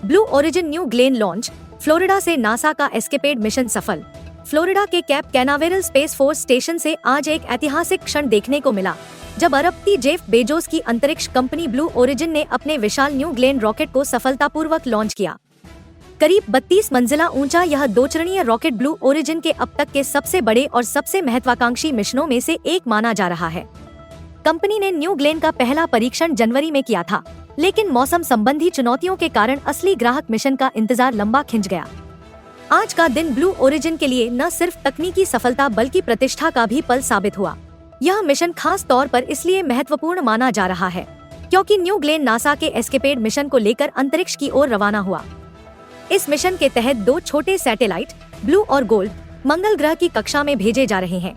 Blue origin new Glenn launch, Florida से NASA का escapade mission सफल। फ्लोरिडा के cap Canaveral space force station से आज एक ऐतिहासिक क्षण देखने को मिला, जब अरबपति जेफ बेजोस की अंतरिक्ष कंपनी ब्लू ओरिजिन ने अपने विशाल न्यू ग्लेन रॉकेट को सफलतापूर्वक लॉन्च किया। करीब 32 मंजिला ऊंचा यह दोचरणीय रॉकेट ब्लू ओरिजिन के अब तक के सबसे बड़े और सबसे महत्वाकांक्षी मिशनों में से एक माना जा रहा है। कंपनी ने न्यू ग्लेन का पहला परीक्षण जनवरी में किया था, लेकिन मौसम संबंधी चुनौतियों के कारण असली ग्राहक मिशन का इंतजार लंबा खिंच गया। आज का दिन ब्लू ओरिजिन के लिए न सिर्फ तकनीकी सफलता बल्कि प्रतिष्ठा का भी पल साबित हुआ। यह मिशन खास तौर पर इसलिए महत्वपूर्ण माना जा रहा है क्योंकि न्यू ग्लेन नासा के एस्केपेड मिशन को लेकर अंतरिक्ष की ओर रवाना हुआ। इस मिशन के तहत 2 छोटे सैटेलाइट ब्लू और गोल्ड मंगल ग्रह की कक्षा में भेजे जा रहे हैं।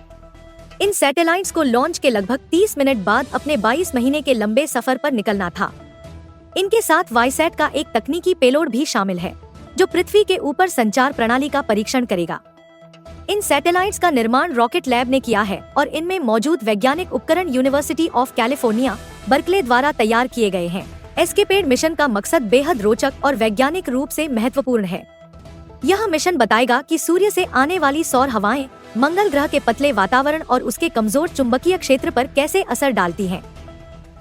इन सैटेलाइट्स को लॉन्च के लगभग 30 मिनट बाद अपने 22 महीने के लंबे सफर पर निकलना था। इनके साथ वाईसैट का एक तकनीकी पेलोड भी शामिल है, जो पृथ्वी के ऊपर संचार प्रणाली का परीक्षण करेगा। इन सैटेलाइट्स का निर्माण रॉकेट लैब ने किया है और इनमें मौजूद वैज्ञानिक उपकरण यूनिवर्सिटी ऑफ कैलिफोर्निया, बर्कले द्वारा तैयार किए गए हैं। एस्केपेड मिशन का मकसद बेहद रोचक और वैज्ञानिक रूप से महत्वपूर्ण है। यह मिशन बताएगा कि सूर्य से आने वाली सौर हवाएं मंगल ग्रह के पतले वातावरण और उसके कमजोर चुंबकीय क्षेत्र पर कैसे असर डालती हैं।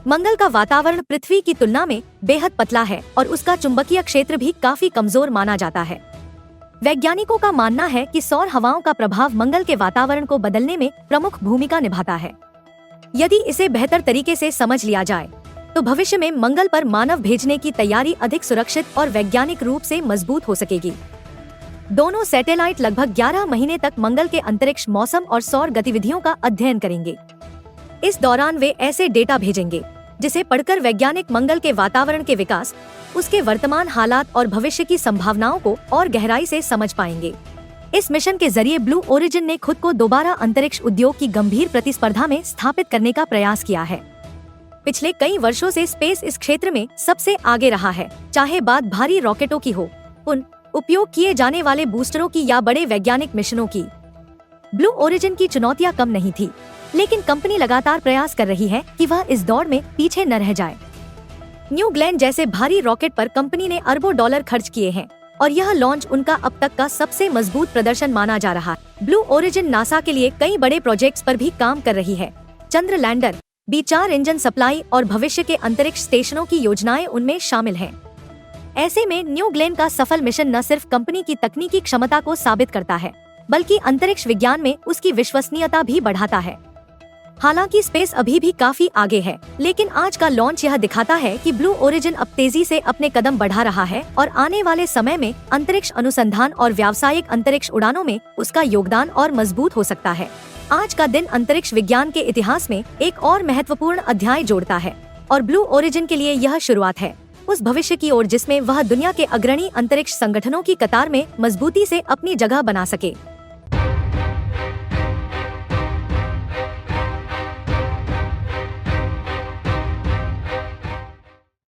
मंगल का वातावरण पृथ्वी की तुलना में बेहद पतला है और उसका चुंबकीय क्षेत्र भी काफी कमजोर माना जाता है। वैज्ञानिकों का मानना है कि सौर हवाओं का प्रभाव मंगल के वातावरण को बदलने में प्रमुख भूमिका निभाता है। यदि इसे बेहतर तरीके से समझ लिया जाए तो भविष्य में मंगल पर मानव भेजने की तैयारी अधिक सुरक्षित और वैज्ञानिक रूप से मजबूत हो सकेगी। दोनों सैटेलाइट लगभग 11 महीने तक मंगल के अंतरिक्ष मौसम और सौर गतिविधियों का अध्ययन करेंगे। इस दौरान वे ऐसे डेटा भेजेंगे जिसे पढ़कर वैज्ञानिक मंगल के वातावरण के विकास, उसके वर्तमान हालात और भविष्य की संभावनाओं को और गहराई से समझ पाएंगे। इस मिशन के जरिए ब्लू ओरिजिन ने खुद को दोबारा अंतरिक्ष उद्योग की गंभीर प्रतिस्पर्धा में स्थापित करने का प्रयास किया है। पिछले कई वर्षों से स्पेस इस क्षेत्र में सबसे आगे रहा है, चाहे बात भारी रॉकेटों की हो, उन उपयोग किए जाने वाले बूस्टरों की या बड़े वैज्ञानिक मिशनों की। ब्लू ओरिजिन की चुनौतियां कम नहीं थी, लेकिन कंपनी लगातार प्रयास कर रही है कि वह इस दौड़ में पीछे न रह जाए। न्यू ग्लेन जैसे भारी रॉकेट पर कंपनी ने अरबों डॉलर खर्च किए हैं और यह लॉन्च उनका अब तक का सबसे मजबूत प्रदर्शन माना जा रहा है। ब्लू ओरिजिन नासा के लिए कई बड़े प्रोजेक्ट्स पर भी काम कर रही है। चंद्र लैंडर, B4 इंजन सप्लाई और भविष्य के अंतरिक्ष स्टेशनों की योजनाएं उनमें शामिल हैं। ऐसे में न्यू ग्लेन का सफल मिशन न सिर्फ कंपनी की तकनीकी क्षमता को साबित करता है, बल्कि अंतरिक्ष विज्ञान में उसकी विश्वसनीयता भी बढ़ाता है। हालांकि स्पेस अभी भी काफी आगे है, लेकिन आज का लॉन्च यह दिखाता है कि ब्लू ओरिजिन अब तेजी से अपने कदम बढ़ा रहा है और आने वाले समय में अंतरिक्ष अनुसंधान और व्यावसायिक अंतरिक्ष उड़ानों में उसका योगदान और मजबूत हो सकता है। आज का दिन अंतरिक्ष विज्ञान के इतिहास में एक और महत्वपूर्ण अध्याय जोड़ता है और ब्लू ओरिजिन के लिए यह शुरुआत है उस भविष्य की ओर जिसमें वह दुनिया के अग्रणी अंतरिक्ष संगठनों की कतार में मजबूती से अपनी जगह बना सके।